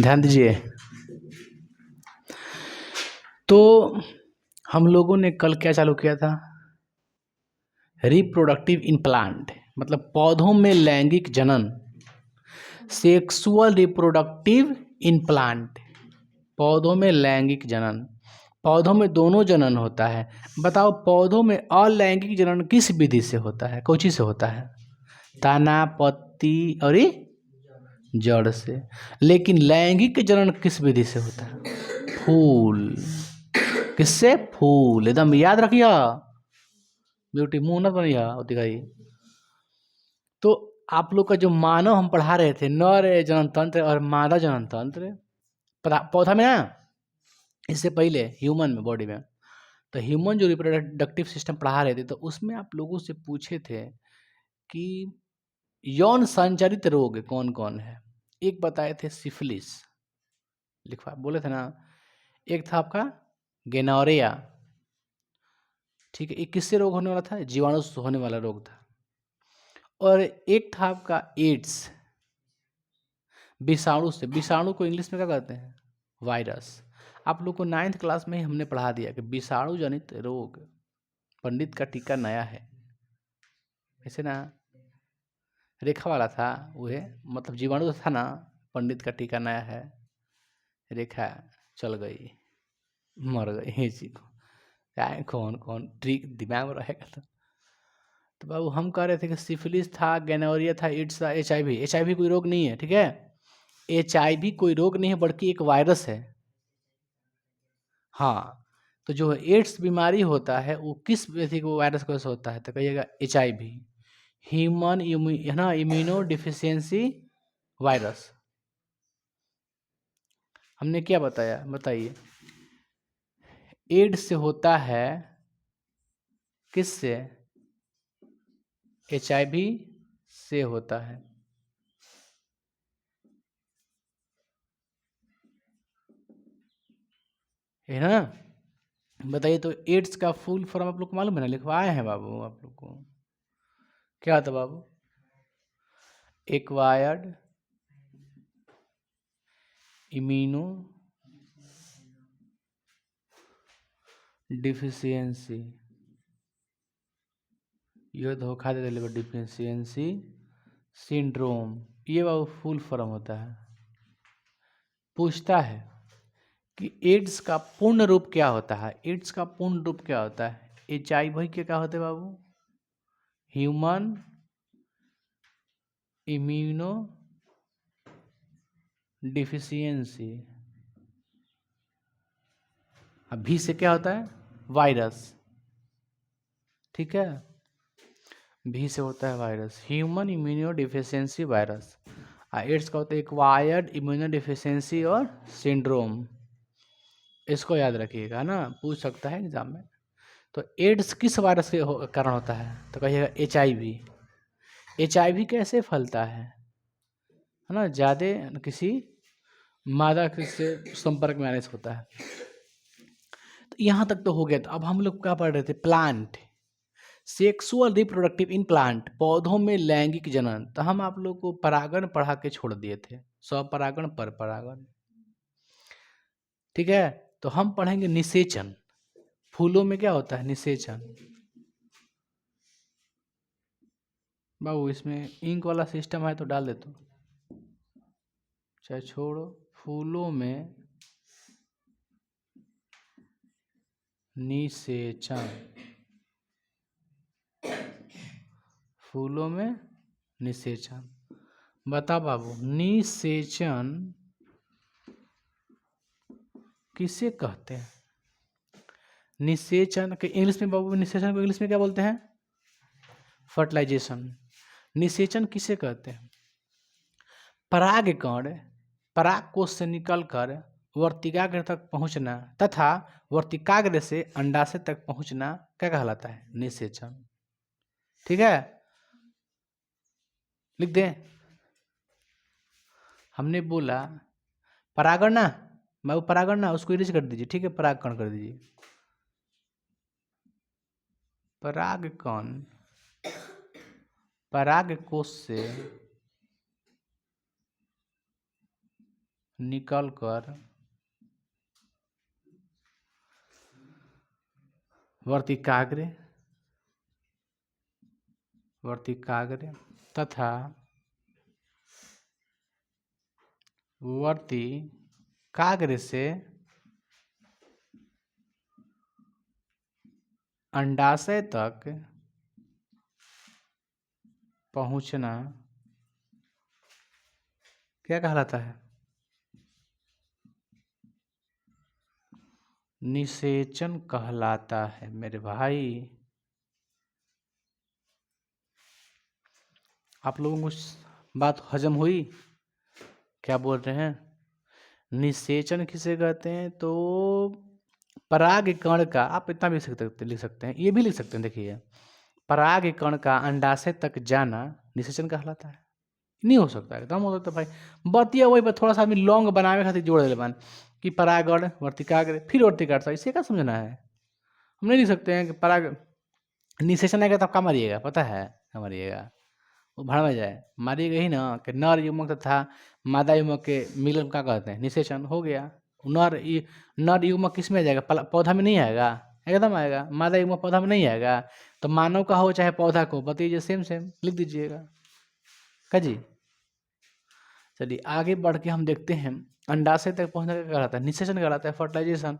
ध्यान दीजिए। तो हम लोगों ने कल क्या चालू किया था? रिप्रोडक्टिव इन प्लांट, मतलब पौधों में लैंगिक जनन। सेक्सुअल रिप्रोडक्टिव इन प्लांट, पौधों में लैंगिक जनन। पौधों में दोनों जनन होता है। बताओ, पौधों में अलैंगिक जनन किस विधि से होता है? कौन चीज से होता है? तना, पत्ती और ये जड़ से। लेकिन लैंगिक जनन किस विधि से होता है? फूल। किससे? फूल। एकदम याद रखिए, ब्यूटी, मुंह न बनिया दिखाई। तो आप लोग का जो मानव हम पढ़ा रहे थे, नर जनन तंत्र और मादा जनन तंत्र, पौधा में ना, इससे पहले ह्यूमन में, बॉडी में, तो ह्यूमन जो रिप्रोडक्टिव सिस्टम पढ़ा रहे थे, तो उसमें आप लोगों से पूछे थे कि यौन संचारित रोग कौन कौन है। एक बताए थे सिफिलिस, लिखवा बोले थे ना। एक था आपका गेनोरिया, ठीक है, ये किससे रोग होने वाला था? जीवाणु से होने वाला रोग था। और एक था आपका एड्स, विषाणु से। विषाणु को इंग्लिश में क्या कहते हैं? वायरस। आप लोग को 9th क्लास में ही हमने पढ़ा दिया कि विषाणु जनित रोग, पंडित का टीका नया है, ऐसे ना, रेखा वाला था वह, मतलब जीवाणु तो था ना, पंडित का टीका नया है, रेखा चल गई, मर गई, इसी को क्या कौन कौन ट्रिक दिमाग में रहेगा। तो बाबू हम कह रहे थे कि सिफिलिस था, गैनोरिया था, एड्स था, HIV। HIV कोई रोग नहीं है, ठीक है, HIV कोई रोग नहीं है, बल्कि एक वायरस है। हाँ, तो जो एड्स बीमारी होता है वो किस व्यक्ति को वायरस को होता है? तो कहिएगा HIV, ह्यूमन है ना, इम्यूनो डिफिशियंसी वायरस। हमने क्या बताया, बताइए? एड्स से होता है, किससे? HIV से होता है ना? बताइए, तो एड्स का फुल फॉर्म आप लोग को मालूम है ना? लिखवाए हैं बाबू आप लोग को। क्या था बाबू? एक्वायर्ड इम्यूनो डिफिशियंसी, ये धोखा दे दिले, डिफिशियंसी सिंड्रोम, ये बाबू फुल फॉर्म होता है। पूछता है कि एड्स का पूर्ण रूप क्या होता है? एड्स का पूर्ण रूप क्या होता है? HIV के क्या होते हैं बाबू? Human immuno deficiency. अब भी से क्या होता है? वायरस, ठीक है, भी से होता है virus, human immunodeficiency virus. AIDS का होता है एक्वायर्ड इम्यूनो डिफिशियंसी और सिंड्रोम। इसको याद रखिएगा ना, पूछ सकता है एग्जाम में। तो एड्स किस वायरस के कारण होता है? तो कहिएगा HIV। HIV कैसे फैलता है ना? ज़्यादा किसी मादा से संपर्क में आने से होता है। तो यहाँ तक तो हो गया। तो अब हम लोग क्या पढ़ रहे थे? Plant, sexual reproductive in plant, पौधों में लैंगिक जनन। तो हम आप लोग को परागण पढ़ा के छोड़ दिए थे, स्वपरागण पर परागण, ठीक है। तो हम पढ़ेंगे निषेचन। फूलों में क्या होता है? निषेचन। बाबू इसमें इंक वाला सिस्टम है तो डाल दे, तो चाहे छोड़ो। फूलों में निषेचन, फूलों में निषेचन। बता बाबू, निषेचन किसे कहते हैं? निषेचन के इंग्लिश में बाबू, निषेचन को इंग्लिश में क्या बोलते हैं? फर्टिलाइजेशन। निषेचन किसे कहते हैं? परागकण पराग कोश से निकलकर वर्तिकाग्र तक पहुंचना तथा वर्तिकाग्र से अंडाशय तक पहुंचना क्या कहलाता है? निषेचन, ठीक है, लिख दें। हमने बोला परागण ना, बाबू परागण ना, उसको इरेज कर दीजिए, ठीक है, परागकण कर दीजिए। परागकण पराग कोश से निकल कर वर्तिकाग्र तथा वर्तिकाग्र से अंडाशय तक पहुंचना क्या कहलाता है? निषेचन कहलाता है मेरे भाई। आप लोगों को बात हजम हुई? क्या बोल रहे हैं? निषेचन किसे कहते हैं? तो पराग कण का, आप इतना भी लिख सकते हैं, ये भी लिख सकते हैं। देखिए, पराग कण का अंडाशय तक जाना निषेचन कहलाता है। नहीं हो सकता है, एकदम हो सकता है भाई। बतिया वही पर थोड़ा सा आदमी लॉन्ग बनावे खातिर जोड़ दे बन कि परागण वर्तिकाग्र फिर वर्तिकाग्र, इसे क्या समझना है? हम नहीं लिख सकते हैं कि पराग निषेचन आएगा तब क्या मारिएगा, पता है क्या मारिएगा? वो भाड़ में जाए, मारिएगा ही ना कि नर युग्मक तथा मादा युग्मक के मिलन क्या कहते हैं? निषेचन हो गया। नर युग्मक किस में आ जाएगा? पौधा में नहीं आएगा, एकदम आएगा। मादा युग्मक पौधा में नहीं आएगा। तो मानव का हो चाहे पौधा को, बताइए, सेम सेम लिख दीजिएगा का जी। चलिए आगे बढ़ के हम देखते हैं अंडाशय तक पहुंचने का कहलाता है निषेचन, कहलाता है फर्टिलाइजेशन।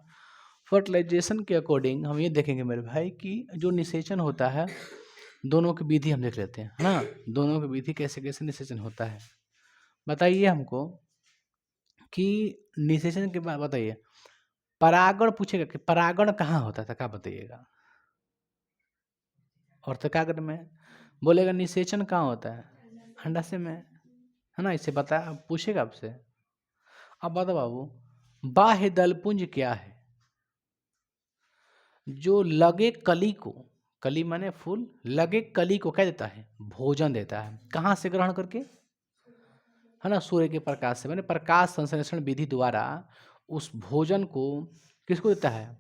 फर्टिलाइजेशन के अकॉर्डिंग हम ये देखेंगे मेरे भाई कि जो निषेचन होता है, दोनों की विधि हम देख लेते हैं, है ना? दोनों की विधि कैसे कैसे निषेचन होता है, बताइए हमको कि निषेचन के बाद बताइए। परागण पूछेगा कि परागण कहाँ होता था, क्या बताइएगा? और तकाग्र में। बोलेगा निषेचन कहाँ होता है? अंडाशय में, है ना? इसे बता पूछेगा आपसे। अब बता बाबू, बाह्य दलपुंज क्या है? जो लगे कली को, कली माने फूल, लगे कली को क्या देता है? भोजन देता है। कहाँ से ग्रहण करके? है ना? सूर्य के प्रकाश से, माने प्रकाश संश्लेषण विधि द्वारा उस भोजन को किसको देता है?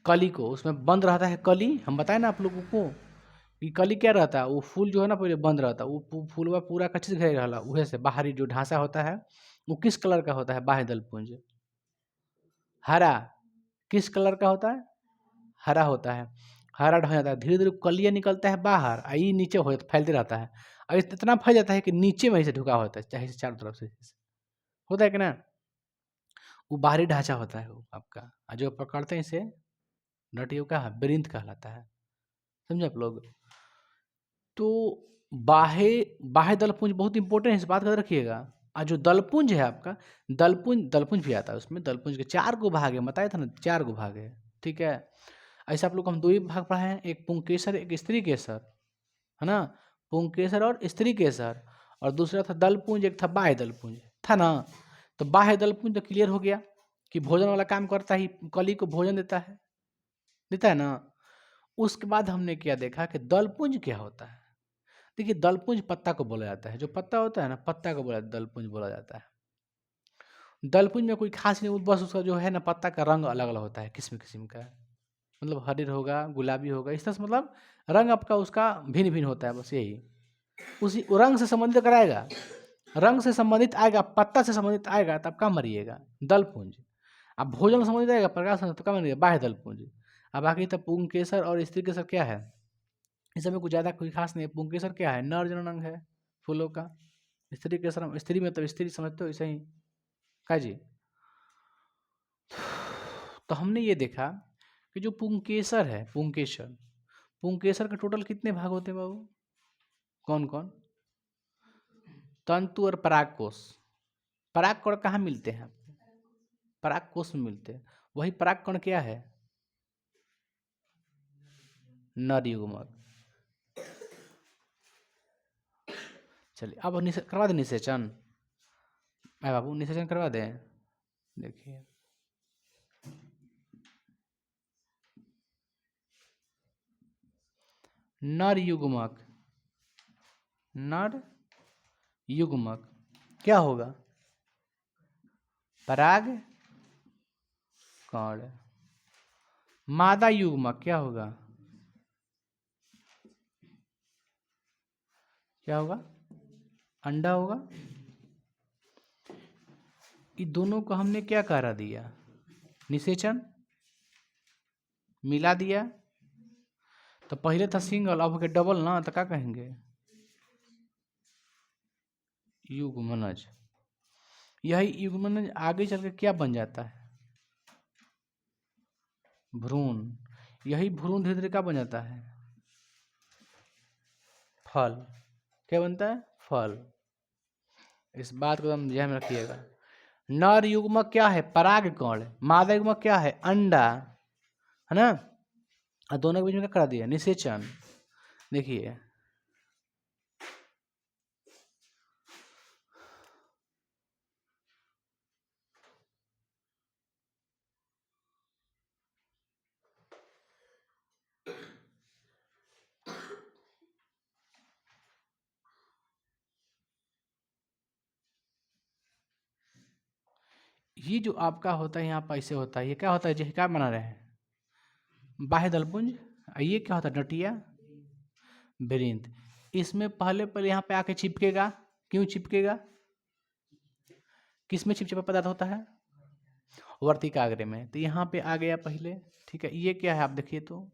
कली को। उसमें बंद रहता है कली, हम बताए ना आप लोगों को कि कली क्या रहता है? वो फूल जो है ना पहले बंद रहता है, वो फूलवा पूरा कच्चे घेरे रहला, उहे से बाहरी जो ढांचा होता है वो किस कलर का होता है? बाह्य दलपुंज हरा। किस कलर का होता है? हरा होता है। हरा ढह जाता है, धीरे धीरे कलियाँ निकलता है बाहर, आई नीचे हो फैलते रहता है। और इतना फैल जाता है कि नीचे में से ढुका होता है, चाहे से चारों तरफ से होता है कि ना? वो बाहरी ढांचा होता है वो आपका, और जो पकड़ते हैं इसे नटियों का वृंत कहलाता है। समझे आप लोग? तो बाह्य बाह्य दलपुंज बहुत इंपॉर्टेंट है, इस बात का रखिएगा। और जो दलपुंज है आपका, दलपुंज दलपुंज भी आता है उसमें। दलपुंज के 4 गो भाग है, बताया था ना, 4 गो भाग है, ठीक है? ऐसे आप लोग हम 2 ही भाग पढ़ाए हैं, एक पुंकेसर एक स्त्री केसर, है ना? पुंकेसर और स्त्री केसर। और दूसरा था दलपुंज, एक था बाह्य दलपुंज, था ना? तो बाह्य दलपुंज तो क्लियर हो गया कि भोजन वाला काम करता ही, कली को भोजन देता है ना? उसके बाद हमने क्या देखा कि दलपुंज क्या होता है। देखिए, दलपुंज पत्ता को बोला जाता है, जो पत्ता होता है ना, पत्ता को बोला दलपुंज बोला जाता है। दलपुंज में कोई खास नहीं, बस उसका जो है ना पत्ता का रंग अलग अलग होता है, किस्म किस्म का। मतलब हरियर होगा, गुलाबी होगा, इस तरह से, मतलब रंग आपका उसका भिन्न भिन्न होता है, बस यही। उसी रंग से संबंधित कराएगा, रंग से संबंधित आएगा, पत्ता से संबंधित आएगा तब का मरिएगा दलपुंज। अब भोजन से संबंधित आएगा, प्रकाश से तो का मरिएगा बाह्य दलपुंज। अब बाकी तो पुंकेसर और स्त्री केसर क्या है? इस समय कुछ ज़्यादा कोई खास नहीं है। पुंकेसर क्या है? नर जनन अंग है फूलों का। स्त्री केसर, स्त्री में तो स्त्री समझते हो, ऐसे ही का जी। तो हमने ये देखा कि जो पुंकेसर है, पुंकेसर, पुंकेसर के टोटल कितने भाग होते हैं बाबू? कौन कौन? तंतु और परागकोश। परागकण कहाँ मिलते हैं? परागकोश में मिलते हैं। वही परागकण क्या है? नर युग्मक। चलिए अब करवा दें निषेचन। मैं बाबू निषेचन करवा दें। देखिए, नर युग्मक, नर युग्मक क्या होगा? पराग कण। मादा युग्मक क्या होगा? क्या होगा? अंडा होगा। ये दोनों को हमने क्या करा दिया, निषेचन मिला दिया। तो पहले था सिंगल, अब हो गया डबल ना, तो क्या कहेंगे, युग्मनज। यही युग्मनज आगे चल के क्या बन जाता है, भ्रूण। यही भ्रूण धीरे धीरे क्या बन जाता है, फल। क्या बनता है, फल। इस बात को हम ध्यान में रखिएगा। नर युग्मक क्या है, परागकण। मादा युग्मक क्या है, अंडा, है ना। और दोनों के बीच में क्या करा दिया, निषेचन। देखिए ये जो आपका होता है यहाँ पर ऐसे होता है, ये क्या होता है, जैसे क्या बना रहे हैं, बाह्य दलपुंज। ये क्या होता है, डटिया वृंत। इसमें पहले पहले यहाँ पे आके चिपकेगा। क्यों चिपकेगा, किस में चिपचिपा पदार्थ होता है, वर्तिकाग्र में। तो यहाँ पे आ गया पहले, ठीक है। ये क्या है, आप देखिए तो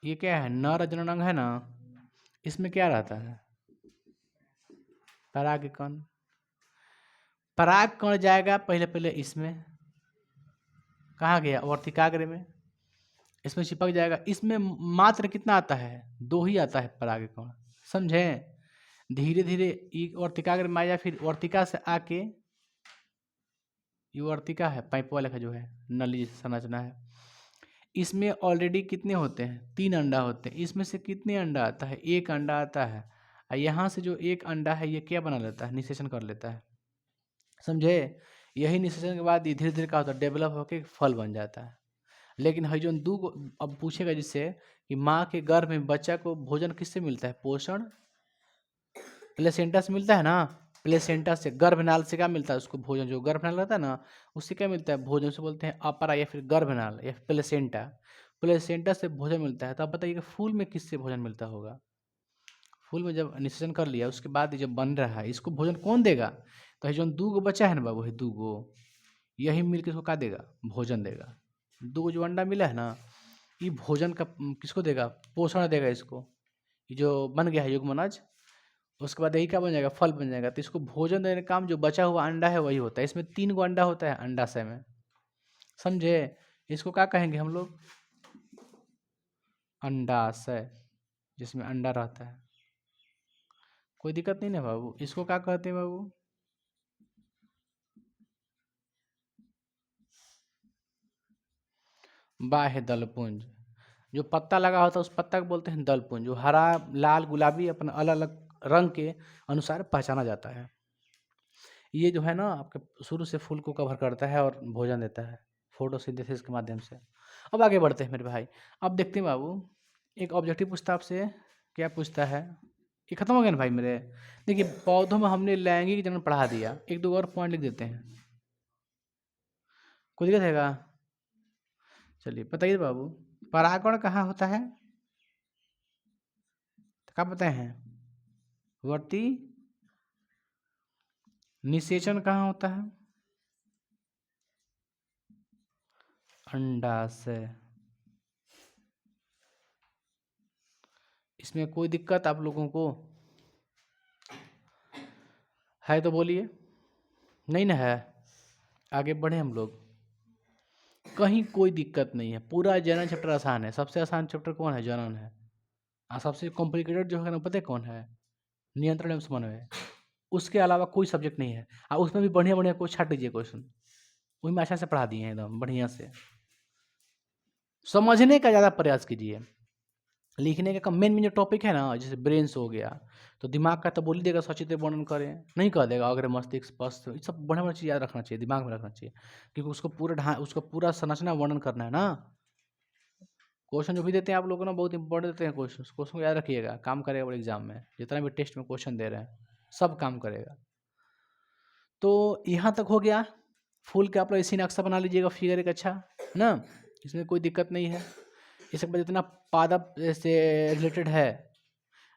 ये क्या है, नर जननांग है ना। इसमें क्या रहता है, परागकण। परागकण जाएगा पहले पहले इसमें, कहाँ गया, वर्तिकाग्र में। इसमें चिपक जाएगा। इसमें मात्र कितना आता है, 2 ही आता है परागकण, समझे। धीरे धीरे ये वर्तिकाग्र में आया, फिर वर्तिका से आके, ये वर्तिका है, पाइप वाला का जो है, नली जैसी संरचना है। इसमें ऑलरेडी कितने होते हैं, 3 अंडा होते हैं। इसमें से कितने अंडा आता है, 1 अंडा आता है। और यहाँ से जो 1 अंडा है, ये क्या बना लेता है, निषेचन कर लेता है, समझे। यही निषेचन के बाद धीरे धीरे क्या होता है, डेवलप होकर फल बन जाता है। लेकिन है जो दू को अब पूछेगा जिससे कि माँ के गर्भ में बच्चा को भोजन किससे मिलता है, पोषण प्लेसेंटा से मिलता है ना। प्लेसेंटा से, गर्भनाल से क्या मिलता है उसको भोजन, जो गर्भनाल रहता है ना, उससे क्या मिलता है भोजन, से बोलते हैं अपरा या फिर गर्भनाल या फिर प्लेसेंटा। प्लेसेंटा से भोजन मिलता है। तो आप बताइए कि फूल में किससे भोजन मिलता होगा। फूल में जब निषेचन कर लिया उसके बाद जब बन रहा है, इसको भोजन कौन देगा, तो जो 2 गो बच्चा है ना बाबू, 2 गो, यही मिलकर इसको क्या देगा, भोजन देगा। 2 गो जो अंडा मिला है ना, ये भोजन का किसको देगा, पोषण देगा इसको। ये जो बन गया है युग्मनज, उसके बाद यही क्या बन जाएगा, फल बन जाएगा। तो इसको भोजन देने का काम जो बचा हुआ अंडा है वही होता है। इसमें 3 गो अंडा होता है अंडाशय में, समझे। इसको क्या कहेंगे हम लोग, अंडाशय, जिसमें अंडा रहता है। कोई दिक्कत नहीं ना बाबू, इसको क्या कहते हैं बाबू, बाह्य दलपुंज। जो पत्ता लगा होता है उस पत्ता को बोलते हैं दलपुंज, जो हरा लाल गुलाबी अपने अलग अलग रंग के अनुसार पहचाना जाता है। ये जो है ना आपके शुरू से फूल को कवर करता है और भोजन देता है फोटोसिंथेसिस के माध्यम से। अब आगे बढ़ते हैं मेरे भाई। अब देखते हैं बाबू, एक ऑब्जेक्टिव पूछता आपसे, क्या पूछता है, ये खत्म हो गया ना भाई मेरे। देखिए पौधों में हमने लैंगिक जनन पढ़ा दिया, 1-2 और पॉइंट लिख देते हैं, कोई दिक्कत है। चलिए बताइए बाबू, परागण कहाँ होता है, तो क्या बताए हैं, वर्ती। निषेचन कहाँ होता है, अंडाशय। इसमें कोई दिक्कत आप लोगों को है तो बोलिए, नहीं ना है। आगे बढ़े हम लोग, कहीं कोई दिक्कत नहीं है। पूरा जनन चैप्टर आसान है, सबसे आसान चैप्टर कौन है, जनन है। और सबसे कॉम्प्लिकेटेड जो है ना, पता है कौन है, नियंत्रण एवं समन्वय। उसके अलावा कोई सब्जेक्ट नहीं है। और उसमें भी बढ़िया बढ़िया कोई छाट दीजिए क्वेश्चन, उसमें अच्छा से पढ़ा दिए हैं एकदम बढ़िया से। समझने का ज़्यादा प्रयास कीजिए। लिखने का मेन मेन जो टॉपिक है ना, जैसे ब्रेन्स हो गया, तो दिमाग का तो बोल ही देगा सचित्र वर्णन करें, नहीं कह देगा अग्र मस्तिष्क स्पष्ट, ये सब बढ़िया बढ़िया चीज़ याद रखना चाहिए, दिमाग में रखना चाहिए। क्योंकि उसको पूरा संरचना वर्णन करना है ना। क्वेश्चन जो भी देते हैं आप लोगों को ना, बहुत इंपॉर्टेंट देते हैं क्वेश्चन। क्वेश्चन को याद रखिएगा, काम करेगा बड़े एग्जाम में, जितना भी टेस्ट में क्वेश्चन दे रहे हैं सब काम करेगा। तो यहाँ तक हो गया। फूल के आप लोग इसी नक्शा बना लीजिएगा, फिगर एक अच्छा है ना, इसमें कोई दिक्कत नहीं है। इसके बाद जितना पादप से रिलेटेड है,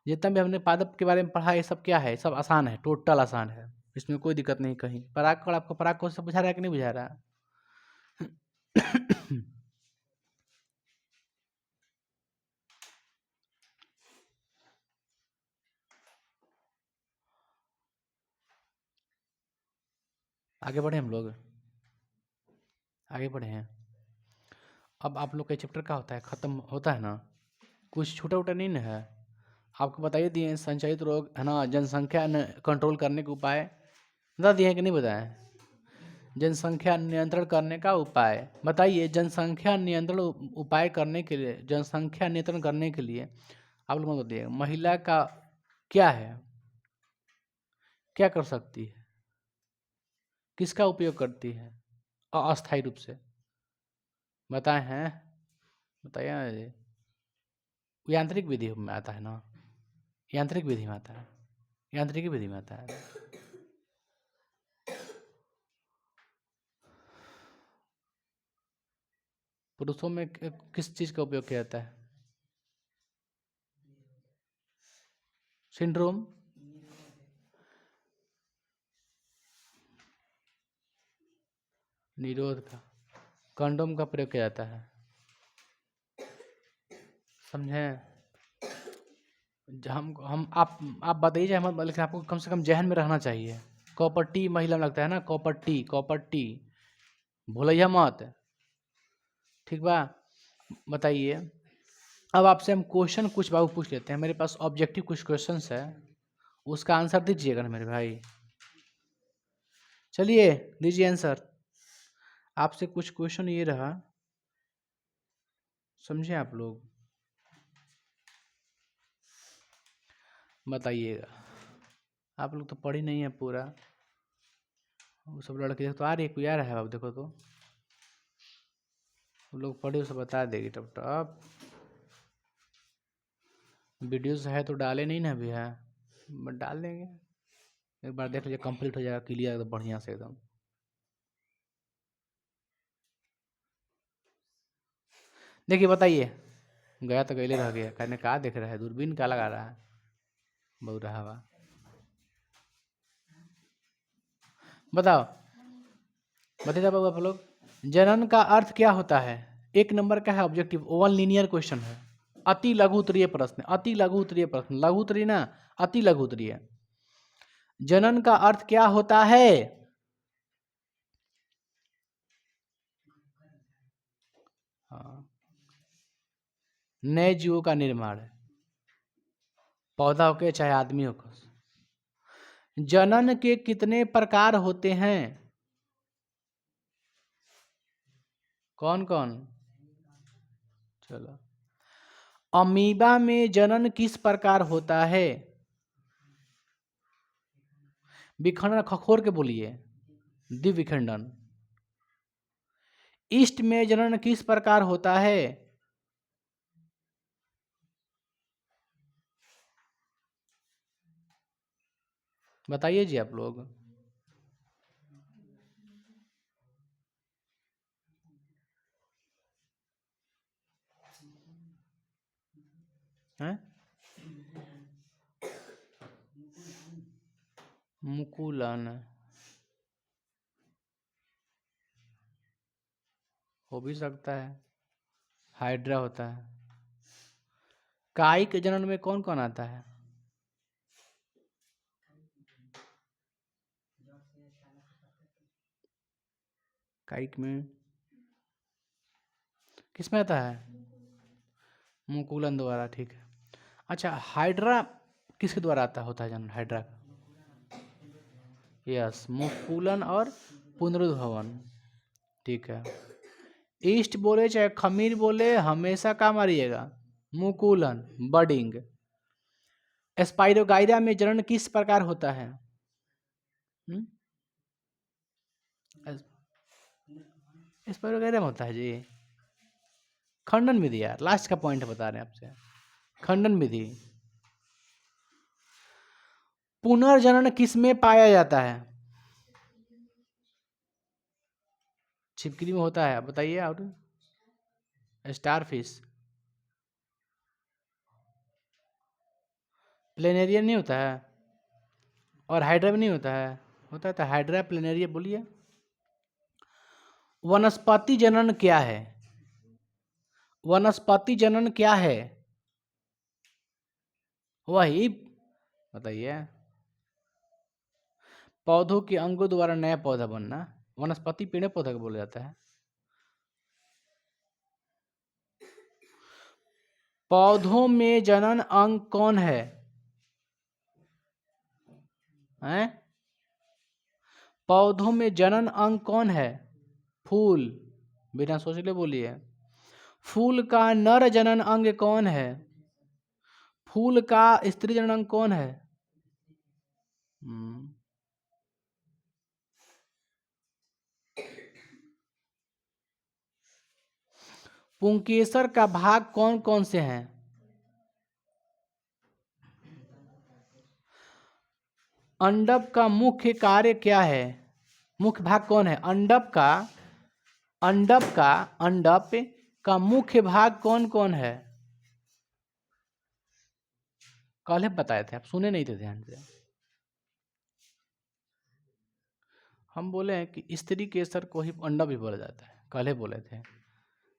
जितना भी हमने पादप के बारे में पढ़ा, ये सब क्या है, सब आसान है, टोटल आसान है, इसमें कोई दिक्कत नहीं कहीं। पराग कण आपको पराग कौन से बुझा रहा है कि नहीं बुझा रहा है? आगे बढ़े हम लोग, आगे बढ़े हैं। अब आप लोग का चैप्टर का होता है, ख़त्म होता है ना, कुछ छोटा वोटा नहीं ना है। आपको बताइए दिए संचालित रोग है ना, जनसंख्या कंट्रोल करने के उपाय बता दिए हैं कि नहीं बताएं? जनसंख्या नियंत्रण करने का उपाय बताइए। जनसंख्या नियंत्रण उपाय करने के लिए, जनसंख्या नियंत्रण करने के लिए आप लोग को दिए महिला का क्या है, क्या कर सकती है, किसका उपयोग करती है अस्थायी रूप से, बताए हैं? बताइए ना जी। यांत्रिक विधि में आता है ना, यांत्रिक विधि में आता है, यांत्रिकी विधि में आता है। पुरुषों में किस चीज़ का उपयोग किया जाता है? सिंड्रोम, निरोध का, कंडोम का प्रयोग किया जाता है, समझें? हम आप बताइए हम, लेकिन आपको कम से कम जहन में रहना चाहिए। कॉपर टी महिला में लगता है ना, कॉपर टी, कॉपर टी, भूलिया मत, ठीक बा? बताइए। अब आपसे हम क्वेश्चन कुछ बाबू पूछ लेते हैं, मेरे पास ऑब्जेक्टिव कुछ क्वेश्चंस है, उसका आंसर दीजिएगा ना मेरे भाई। चलिए दीजिए आंसर। आपसे कुछ क्वेश्चन ये रहा, समझे आप लोग? बताइएगा। आप लोग तो पढ़ी नहीं है पूरा, वो सब लड़के तो आ रही है, कोई आ रहा है अब देखो तो, वो लोग पढ़े उसे बता देगी टप टप। वीडियोस है तो डाले नहीं ना अभी है, बट डाल देंगे, एक बार देख लीजिए, कंप्लीट हो जाएगा क्लियर एकदम बढ़िया से एकदम। देखिए बताइए, गया तो गैले रह गया, कहने कहा देख रहा है, दूरबीन क्या लगा रहा है, बहुत रहा हुआ। बताओ, बताइए बाबू आप लोग, जनन का अर्थ क्या होता है? एक नंबर का है ऑब्जेक्टिव, वन लीनियर क्वेश्चन है, अति लघु उत्तरीय प्रश्न, अति लघु उत्तरीय प्रश्न, लघु उत्तरीय ना, अति लघु उत्तरीय। जनन का अर्थ क्या होता है? हाँ, नए जीवों का निर्माण है, पौधा हो के चाहे आदमी हो। जनन के कितने प्रकार होते हैं? कौन कौन? चलो, अमीबा में जनन किस प्रकार होता है? विखंडन, खखोर के बोलिए, द्विविखंडन। ईस्ट में जनन किस प्रकार होता है? बताइए जी आप लोग। हैं? मुकुलन हो भी सकता है, हाइड्रा होता है। कायिक जनन में कौन कौन आता है? कायिक में किस में आता है? मुकुलन द्वारा, ठीक है। अच्छा, हाइड्रा किसके द्वारा आता होता है जनन, हाइड्रा का? यस, मुकुलन और पुनरुद्भवन, ठीक है। ईस्ट बोले चाहे खमीर बोले, हमेशा क्या मारिएगा? मुकुलन, बडिंग। स्पाइरोगाइरा में जनन किस प्रकार होता है? स्पाइरोगाइरा में होता है जी, खंडन विधि, यार लास्ट का पॉइंट बता रहे हैं आपसे, खंडन विधि। पुनर्जनन किस में पाया जाता है? छिपकली में होता है, बताइए। और स्टारफिश, प्लेनेरिया नहीं होता है और हाइड्रा भी नहीं होता है, होता है तो हाइड्रा प्लेनेरिया बोलिए। वनस्पति जनन क्या है? वनस्पति जनन क्या है? वही बताइए। पौधों के अंगों द्वारा नया पौधा बनना, वनस्पति पेड़ पौधा को बोला जाता है। पौधों में जनन अंग कौन है? हैं? पौधों में जनन अंग कौन है? फूल। बिना सोच ले बोलिए। फूल का नर जनन अंग कौन है? फूल का स्त्री जनन अंग कौन है? पुंकेसर का भाग कौन कौन से हैं? अंडप का मुख्य कार्य क्या है? मुख्य भाग कौन है? अंडप का मुख्य भाग कौन कौन है? कल ही बताए थे, आप सुने नहीं थे ध्यान से। हम बोले हैं कि स्त्री केसर को ही अंडप भी बोला जाता है, कल ही बोले थे।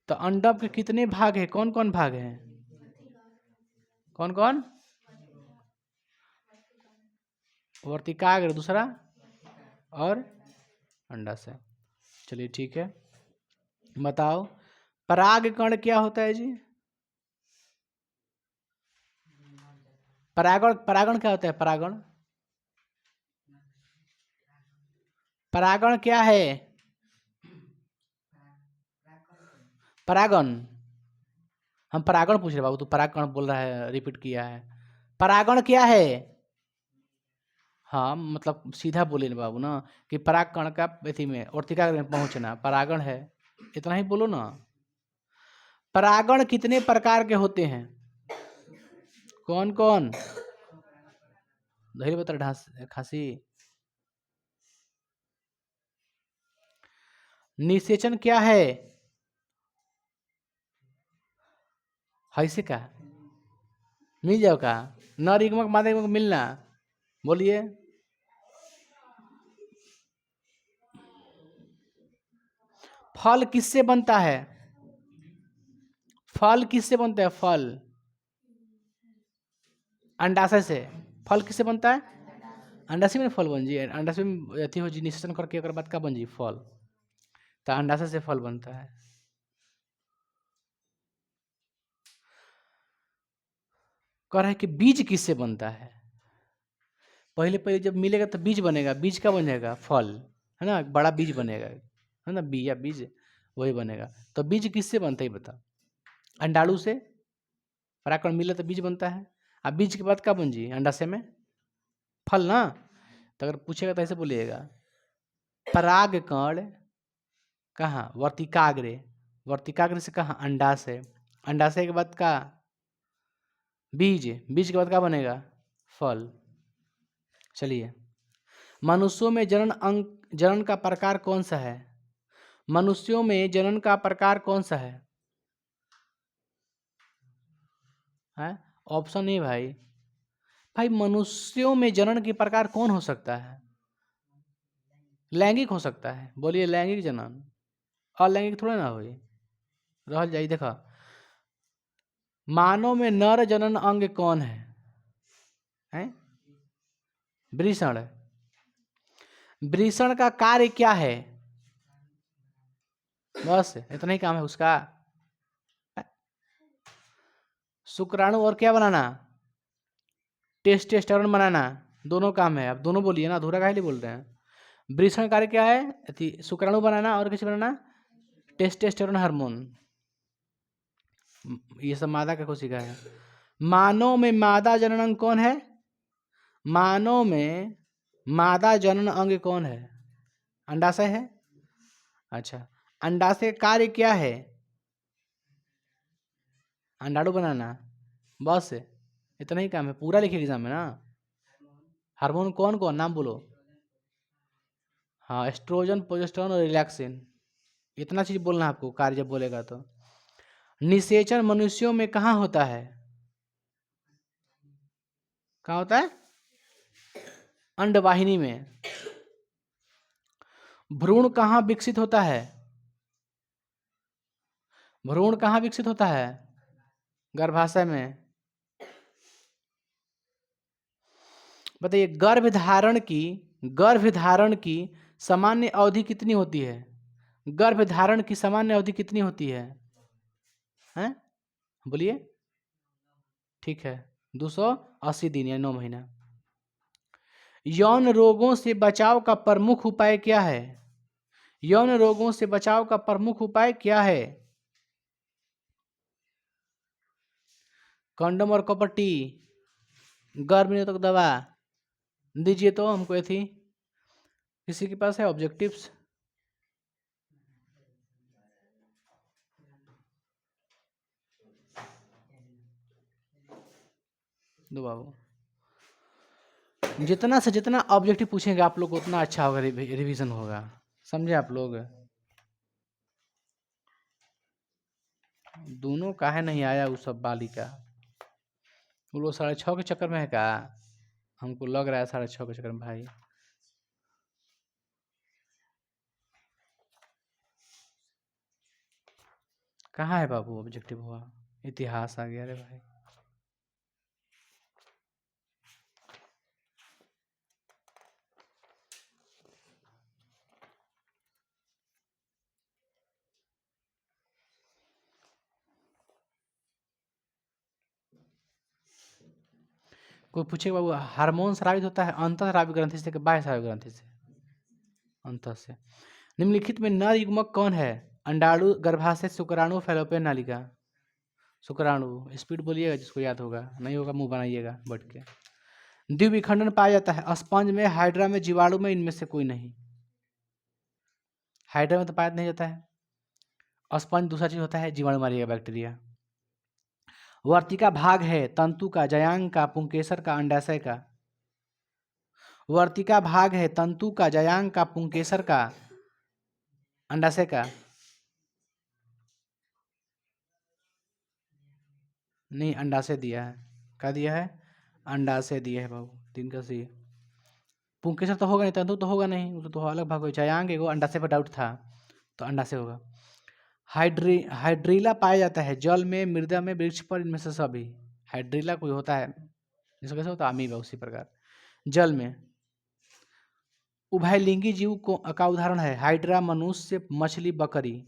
तो अंडप के कितने भाग हैं? कौन कौन भाग हैं? कौन कौन? वर्तिकाग्र दूसरा और अंडाशय। चलिए ठीक है, बताओ परागकण क्या होता है जी? परागण क्या होता है? परागण क्या है? परागण, हम परागण पूछ रहे बाबू, तू परागण बोल रहा है, रिपीट किया है। परागण क्या है? हाँ मतलब सीधा बोले ना बाबू ना, कि परागकण का इसी में वर्तिका में पहुंचना परागण है, इतना ही बोलो ना। परागण कितने प्रकार के होते हैं? कौन कौन? धैर्य बता ढांस खांसी। निषेचन क्या है? हैसे का मिल जाओ का नर युग्मक मादा युग्मक मिलना, बोलिए। फल किससे बनता है? फल किससे बनता है? फल अंडाशय से। फल किससे बनता है? अंडाशय में फल बन जी, अंडाशय में अथी हो जी, निषेचन करके अगर बात का बन जी फल, तो अंडाशय से फल बनता है। कह रहे हैं कि बीज किससे बनता है? पहले जब मिलेगा तो बीज बनेगा, बीज का बन जाएगा फल, है ना, बड़ा बीज बनेगा, है ना, बिया बीज वही बनेगा। तो बीज किससे बनता है बता? अंडाणु से परागकण मिले तो बीज बनता है, अब बीज के बाद क्या बन जी? अंडाशय में फल ना। तो अगर पूछेगा तो ऐसे बोलिएगा, परागकण कहाँ? वर्तिकाग्रे, वर्तिकाग्र से कहाँ? अंडाशय, अंडाशय के बाद का बीज, बीज के बाद क्या बनेगा? फल। चलिए, मनुष्यों में जनन का प्रकार कौन सा है? मनुष्यों में जनन का प्रकार कौन सा है? हैं? ऑप्शन ए भाई, भाई मनुष्यों में जनन के प्रकार कौन हो सकता है? लैंगिक हो सकता है, बोलिए लैंगिक जनन, अलैंगिक थोड़ा ना हो रह जाइए। देखा, मानव में नर जनन अंग कौन है? हैं? वृषण। वृषण का कार्य क्या है? बस इतना ही काम है उसका, शुक्राणु और क्या बनाना? टेस्टोस्टेरोन बनाना, दोनों काम है। अब दोनों बोलिए ना, अधूरा काहे लिए बोल रहे हैं? वृषण कार्य क्या है? शुक्राणु बनाना और किसी बनाना? टेस्टोस्टेरोन हार्मोन, ये सब मादा का कोशिका है। मानव में मादा जनन अंग कौन है? मानव में मादा जनन अंग कौन है? अंडाशय है। अच्छा, अंडाशय कार्य क्या है? अंडाणु बनाना, बस इतना ही काम है, पूरा लिखिए एग्जाम में ना। हार्मोन कौन कौन, नाम बोलो। हाँ, एस्ट्रोजन, प्रोजेस्टेरोन और रिलैक्सिन, इतना चीज बोलना है आपको कार्य जब बोलेगा तो। निषेचन मनुष्यों में कहाँ होता है? कहाँ होता है? अंडवाहिनी में। भ्रूण कहाँ विकसित होता है? भ्रूण कहाँ विकसित होता है? गर्भाशय में। बताइए, गर्भधारण की सामान्य अवधि कितनी होती है? गर्भधारण की सामान्य अवधि कितनी होती है? हैं? बोलिए। ठीक है, 280 दिन या 9 महीना। यौन रोगों से बचाव का प्रमुख उपाय क्या है? यौन रोगों से बचाव का प्रमुख उपाय क्या है? कंडोम और कपट्टी, गर्भ निरोधक दवा। दीजिए तो हमको ये थी। किसी के पास है ऑब्जेक्टिव्स? दो बाबू। जितना से जितना ऑब्जेक्टिव पूछेंगे आप लोग उतना अच्छा होगा, रिवीजन होगा। समझे आप लोग? दोनों काहे नहीं आया वो सब बालिका? वो लोग 6:30 के चक्कर में है क्या? हमको लग रहा है 6:30 के चक्कर में भाई। कहाँ है बाबू ऑब्जेक्टिव हुआ? इतिहास आ गया रे भाई। कोई पूछेगा बाबू हार्मोन स्रावित होता है अंतःस्रावी ग्रंथि से कि बाह्य स्रावी ग्रंथि से? अंत से। निम्नलिखित में नर युग्मक कौन है? अंडाणु, गर्भाशय, शुक्राणु, फैलोपियन नालिका। शुक्राणु। स्पीड बोलिएगा जिसको याद होगा, नहीं होगा मुंह बनाइएगा बैठ के। द्विविखंडन पाया जाता है स्पंज में, हाइड्रा में, जीवाणु में, इनमें से कोई नहीं। हाइड्रा में तो पाया नहीं जाता है। स्पंज दूसरा चीज होता है, जीवाणु मारिएगा, बैक्टीरिया। वर्तिका भाग है तंतु का, जयांग का, पुंकेसर का, अंडाशय का। वर्तिका भाग है तंतु का, जयांग का, पुंकेसर का, अंडाशय का। नहीं, अंडाशय दिया है। क्या दिया है? अंडाशय दिया है बाबू, 3 का सी। पुंकेसर तो होगा नहीं, तंतु तो होगा नहीं, वो तो अलग भाग हो। जयांग एगो, अंडाशय पर डाउट था तो अंडाशय होगा। हाइड्रीला पाया जाता है जल में, मृदा में, वृक्ष पर, इनमें से सभी। हाइड्रीला कोई होता है जिसको कैसे होता है? अमीबा। उसी प्रकार जल में। उभयलिंगी जीव को का उदाहरण है हाइड्रा, मनुष्य, मछली, बकरी।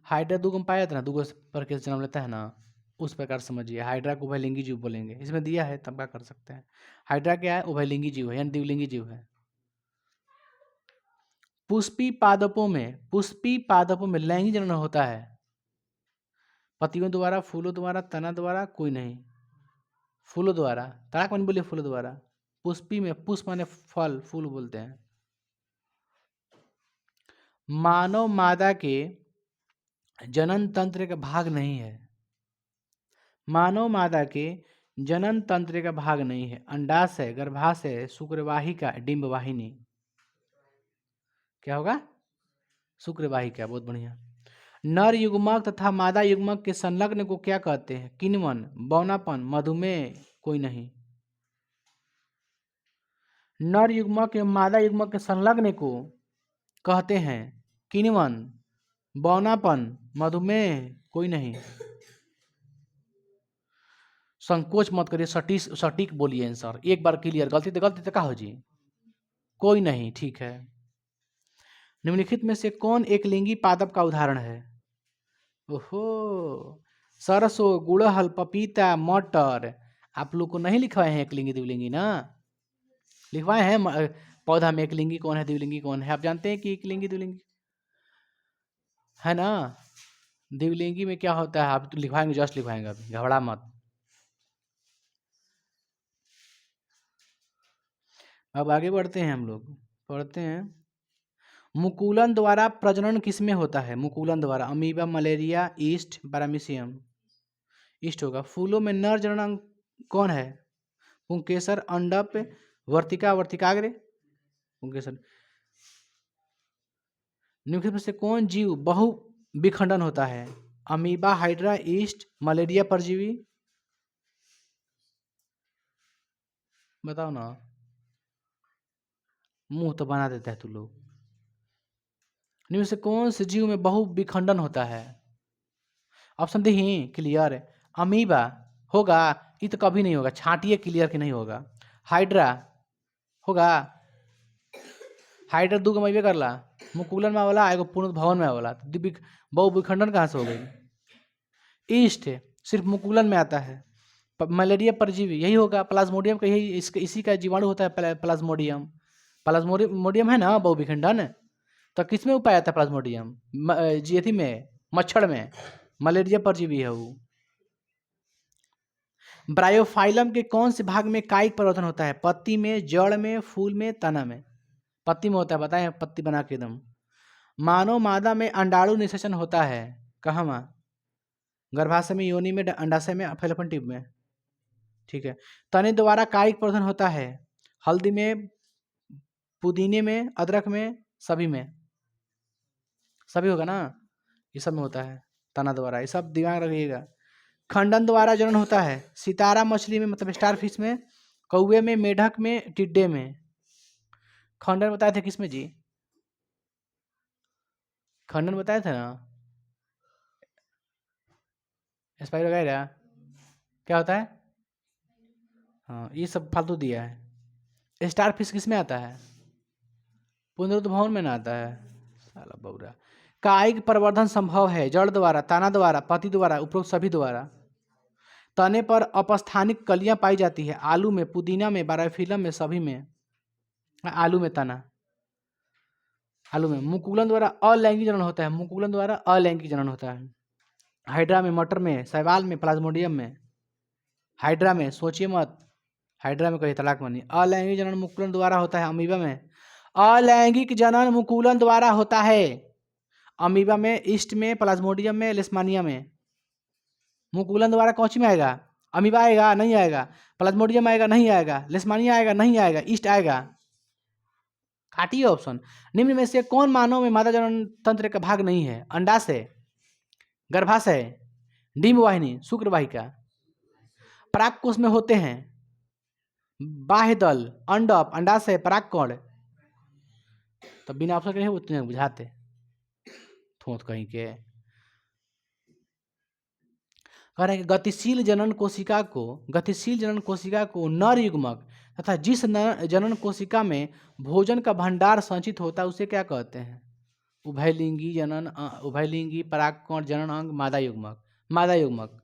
हाइड्रा दूगो में पाया जाता है ना, दूगो पर के जन्म लेता है ना, उस प्रकार समझिए। हाइड्रा को उभयलिंगी जीव बोलेंगे, इसमें दिया है तब क्या कर सकते हैं। हाइड्रा क्या है? उभयलिंगी जीव है, यानी द्विलिंगी जीव है। पुष्पी पादपों में लैंगिक जनन होता है पतियों द्वारा, फूलों द्वारा, तना द्वारा, कोई नहीं। फूलों द्वारा। तड़ाक मन बोलिए फूलों द्वारा। पुष्पी में पुष्प माने फल, फूल बोलते हैं। मानव मादा के जनन तंत्र का भाग नहीं है। मानव मादा के जनन तंत्र का भाग नहीं है। अंडाशय, गर्भाशय, शुक्रवाहिका, डिंबवाहिनी। क्या होगा? शुक्रवाहिका। बहुत बढ़िया। नर युग्मक तथा मादा युग्मक के संलग्न को क्या कहते हैं? किण्वन, बौनापन, मधुमेह, कोई नहीं। नर युग्मक एवं मादा युग्मक के संलग्न को कहते हैं किण्वन, बौनापन, मधुमेह, कोई नहीं। संकोच मत करिए, सटीक बोलिए आंसर। एक बार क्लियर, गलती तो क्या हो जी? कोई नहीं। ठीक है। निम्नलिखित में से कौन एक लिंगी पादप का उदाहरण है? ओहो, सरसों, गुड़हल, पपीता, मटर। आप लोग को नहीं लिखवाए हैं एक लिंगी द्विलिंगी ना? लिखवाए हैं पौधा में एक लिंगी कौन है, द्विलिंगी कौन है? आप जानते हैं कि एक लिंगी द्विलिंगी है ना? द्विलिंगी में क्या होता है आप तो लिखवाएंगे, जस्ट लिखवाएंगे, अभी घबरा मत। अब आगे बढ़ते हैं, हम लोग पढ़ते हैं। मुकुलन द्वारा प्रजनन किसमें होता है? मुकुलन द्वारा amoeba, malaria, east, paramecium. East होगा। फूलों में नर जनन कौन है? पुंकेसर, अंडप, वर्तिका, वर्तिकाग्र, पुंकेसर। निम्नलिखित में से कौन जीव बहु विखंडन होता है? अमीबा, हाइड्रा, ईस्ट, मलेरिया परजीवी। बताओ ना, मुंह तो बना देता है तू लोग। इनमें से कौन से जीव में बहु विखंडन होता है? ऑप्शन दी ही क्लियर। अमीबा होगा, ये तो कभी नहीं होगा, छांटिए क्लियर कि नहीं होगा। हाइड्रा होगा, हाइड्रा 2 अमीबे करला, मुकुलन में वाला एगो पूर्ण भवन में वाला, तो बहु विखंडन कहाँ से हो गई? ईस्ट सिर्फ मुकुलन में आता है। मलेरिया परजीवी यही होगा, प्लाज्मोडियम का यही इसी का जीवाणु होता है प्लाज्मोडियम। प्लाज्मोडियम है ना बहु विखंडन। तो किस में पाया जाता है प्लाज्मोडियम? जी में, मच्छर में। मलेरिया परजीवी है वो। ब्रायोफाइलम के कौन से भाग में कायिक परिवर्तन होता है? पत्ती में, जड़ में, फूल में, तना में? पत्ती में होता है, बताएं पत्ती बना के एकदम। मानव मादा में अंडाणु निषेचन होता है कहाँ में? गर्भाशय में, योनि में, अंडाशय में, फैलोपियन ट्यूब में। ठीक है। तने द्वारा कायिक परिवर्तन होता है हल्दी में, पुदीने में, अदरक में, सभी में। सभी होगा ना, ये सब में होता है तना द्वारा, ये सब दिमाग रखिएगा। खंडन द्वारा जनन होता है सितारा मछली में, मतलब स्टार फिश में, कौवे में, मेढक में, टिड्डे में। खंडन बताए थे किसमें जी? खंडन बताए थे ना, स्पाइरो वगैरह क्या होता है? हाँ, ये सब फालतू दिया है। स्टार फिश किस में आता है? पुनरुत्थ भवन में ना आता है, साला बौरा। कायिक प्रवर्धन संभव है जड़ द्वारा, तना द्वारा, पत्ती द्वारा, उपरोक्त सभी द्वारा। तने पर अपस्थानिक कलियां पाई जाती है आलू में, पुदीना में, बायोफिल्म में, सभी में। आलू में तना, आलू में। मुकुलन द्वारा अलैंगिक जनन होता है, मुकुलन द्वारा अलैंगिक जनन होता है। हाइड्रा में, मटर में, शैवाल में, प्लाज्मोडियम में। हाइड्रा में सोचिए मत, हाइड्रा में कहीं तलाक बनी। अलैंगिक जनन मुकुलन द्वारा होता है अमीबा में। अलैंगिक जनन मुकुलन द्वारा होता है अमीबा में, ईस्ट में, प्लाज्मोडियम में, लेशमानिया में। मुकुलन द्वारा कौन में आएगा? अमीबा आएगा नहीं आएगा, प्लाज्मोडियम आएगा नहीं आएगा, लेशमानिया आएगा नहीं आएगा, ईस्ट आएगा। काटिए ऑप्शन। निम्न में से कौन मानव में मादा जनन तंत्र का भाग नहीं है? अंडाशय, गर्भाशय, डिंब वाहिनी, शुक्र वाहिका। पराग कोष में होते हैं बाह्य दल, अंडप, अंडाशय, परागकण। तब बिना ऑप्शन के उतने बुझाते थोत कहीं के। कह रहे हैं कि गतिशील जनन कोशिका को नर युग्मक तथा जिस जनन कोशिका में भोजन का भंडार संचित होता है उसे क्या कहते हैं? उभयलिंगी जनन, उभयलिंगी परागकण जनन अंग, मादा युग्मक। मादा युग्मक।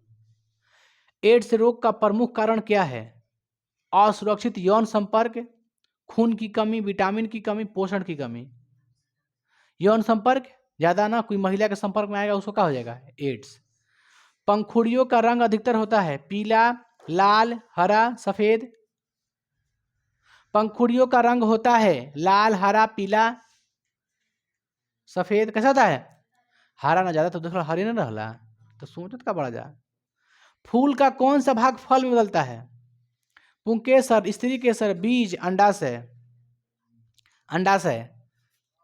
एड्स रोग का प्रमुख कारण क्या है? असुरक्षित यौन संपर्क, खून की कमी, विटामिन की कमी, पोषण की कमी। यौन संपर्क ज्यादा ना, कोई महिला के संपर्क में आएगा उसको क्या हो जाएगा? एड्स। पंखुड़ियों का रंग अधिकतर होता है पीला, लाल, हरा, सफेद। पंखुड़ियों का रंग होता है लाल, हरा, पीला, सफेद। कैसा होता है? हरा ना, ज्यादा तो देखो हरे ना रहला, तो सोचत का बड़ा जा। फूल का कौन सा भाग फल में बदलता है? पुंकेसर, स्त्री केसर, बीज, अंडाशय। अंडाशय,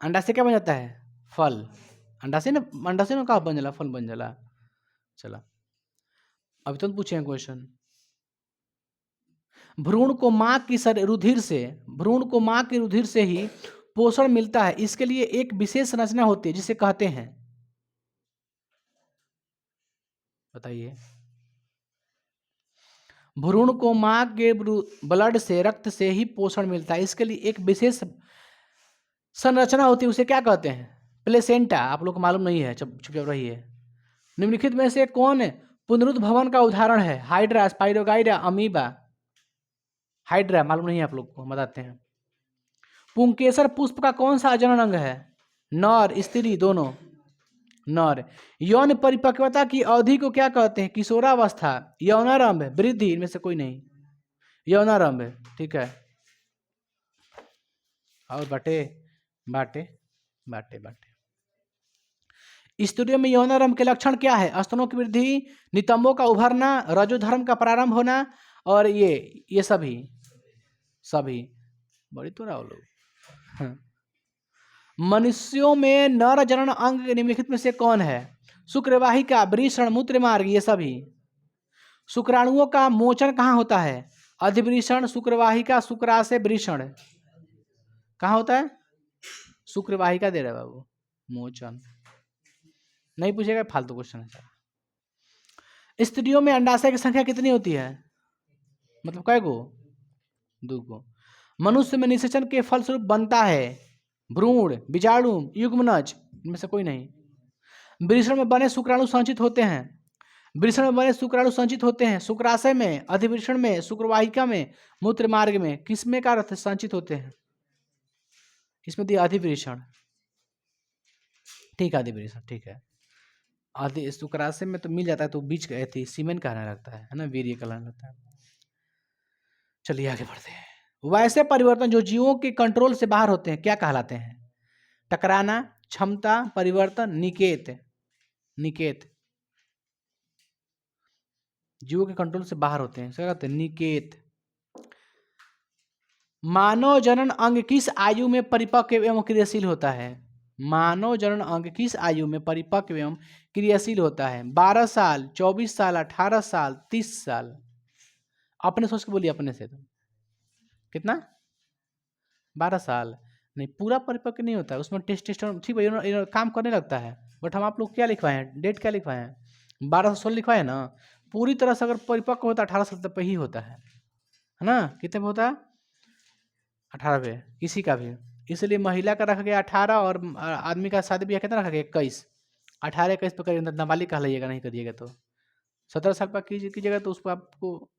अंडाशय क्या बन जाता है? फल। अंडाशय ना, अंडाशय ना कहा बन जाला, फल बन जाला। चला अभी तो पूछे क्वेश्चन। भ्रूण को मां की रुधिर से ही पोषण मिलता है, इसके लिए एक विशेष संरचना होती है जिसे कहते हैं, बताइए। भ्रूण को मां के ब्लड से, रक्त से ही पोषण मिलता है, इसके लिए एक विशेष संरचना होती है, उसे क्या कहते हैं? प्लेसेंटा। आप लोग को मालूम नहीं है, चुप चुप रही है। निम्नलिखित में से कौन पुनरुत्थ भवन का उदाहरण है? Hydra, spirogyra, amoeba. हाइड्रा मालूम नहीं है आप लोग को, बताते हैं। पुंकेसर पुष्प का कौन सा जनन अंग है? नर, स्त्री, दोनों। नर। यौन परिपक्वता की अवधि को क्या कहते हैं? किशोरावस्था, यौनारंभ, वृद्धि। इनमें से कोई नहीं, यौनारंभ। ठीक है। और बाटे बाटे बाटे बाटे स्त्रियों में यौनारंभ के लक्षण क्या है? स्तनों की वृद्धि, नितंबों का उभरना, रजोधर्म का प्रारंभ होना, और ये सभी बड़ी तो रहा लोग। मनुष्यों में नर जनन अंग निम्नलिखित में से कौन है? शुक्रवाहिका, वृषण, मूत्र मार्ग, ये सभी। शुक्राणुओं का मोचन कहाँ होता है? अधिवृषण, शुक्रवाहिका, शुक्राशय, वृषण। कहाँ होता है? शुक्रवाहिका दे रहा है बाबू, मोचन नहीं पूछेगा, फालतू क्वेश्चन है। स्त्रियों में अंडाशय की संख्या कितनी होती है? मतलब कै गो? 2 गो। मनुष्य में निषेचन के फलस्वरूप बनता है भ्रूण, बीजाणु, युग्मनज, इनमें से कोई नहीं। वृषण में बने शुक्राणु संचित होते हैं। वृषण में बने शुक्राणु संचित होते हैं शुक्राशय में, अधिवृषण में, शुक्रवाहिका में, मूत्र मार्ग में। किसमें का अर्थ संचित होते हैं? इसमें दिया अधिवृषण, ठीक है, अधिवृषण ठीक है। आदि शुक्राशय में तो मिल जाता है, तो बीच का थी सीमेंट कहने लगता है ना, वीर्य कहलाने लगता है। चलिए आगे बढ़ते हैं। वैसे परिवर्तन जो जीवों के कंट्रोल से बाहर होते हैं क्या कहलाते हैं? टकराना, क्षमता, परिवर्तन, निकेत। निकेत जीवों के कंट्रोल से बाहर होते हैं, क्या कहते हैं? निकेत। मानव जनन अंग किस आयु में परिपक्व एवं क्रियाशील होता है? मानव जनन अंग किस आयु में परिपक्व एवं क्रियाशील होता है? 12 साल, 24 साल, 18 साल, 30 साल। अपने सोच के बोलिए, अपने से। तो कितना? 12 साल नहीं, पूरा परिपक्व नहीं होता है, उसमें टेस्टोस्टेरोन ठीक है काम करने लगता है। बट हम आप लोग क्या लिखवाए हैं, डेट क्या लिखवाए हैं? 12 से 16 लिखवाए ना। पूरी तरह से अगर परिपक्व होता है 18 साल तक पे ही होता है ना? कितने पे होता है? 18 पे किसी का भी। इसलिए महिला का रखा गया 18 और आदमी का शादी ब्याह कितना रखा गया? 21। 18 21 पे करिए, नाबालिग कहलाइएगा नहीं करिएगा तो। 17 साल पर कीजिएगा तो उसको आपको।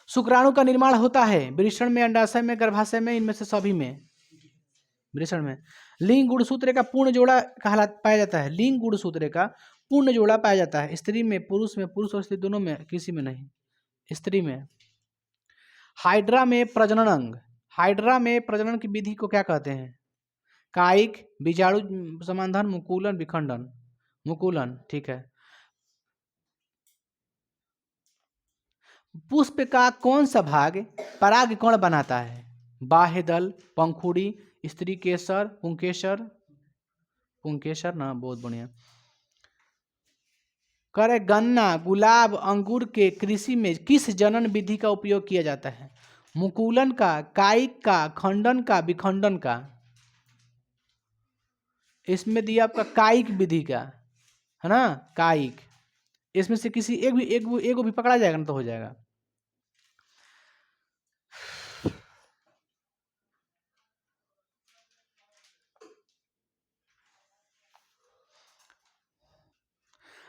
शुक्राणु का निर्माण होता है वृषण में, अंडाशय में, गर्भाशय में, इनमें से सभी में। वृषण में। लिंग गुणसूत्र का पूर्ण जोड़ा पाया जाता है। लिंग गुणसूत्र का पूर्ण जोड़ा पाया जाता है स्त्री में, पुरुष में, पुरुष और स्त्री दोनों में, किसी में नहीं, स्त्री में। हाइड्रा में प्रजनन अंग, हाइड्रा में प्रजनन की विधि को क्या कहते हैं? कायिक, बीजाणु समाधान, मुकुलन, विखंडन। मुकुलन ठीक है। पुष्प का कौन सा भाग परागकण बनाता है? बाह्य दल, पंखुड़ी, स्त्री केसर, पुंकेसर। पुंकेसर ना, बहुत बढ़िया। करे गन्ना, गुलाब, अंगूर के कृषि में किस जनन विधि का उपयोग किया जाता है? मुकुलन का, कायिक का, खंडन का, विखंडन का। इसमें दिया आपका कायिक विधि का, है ना, कायिक। इसमें से किसी एक भी पकड़ा जाएगा ना तो हो जाएगा।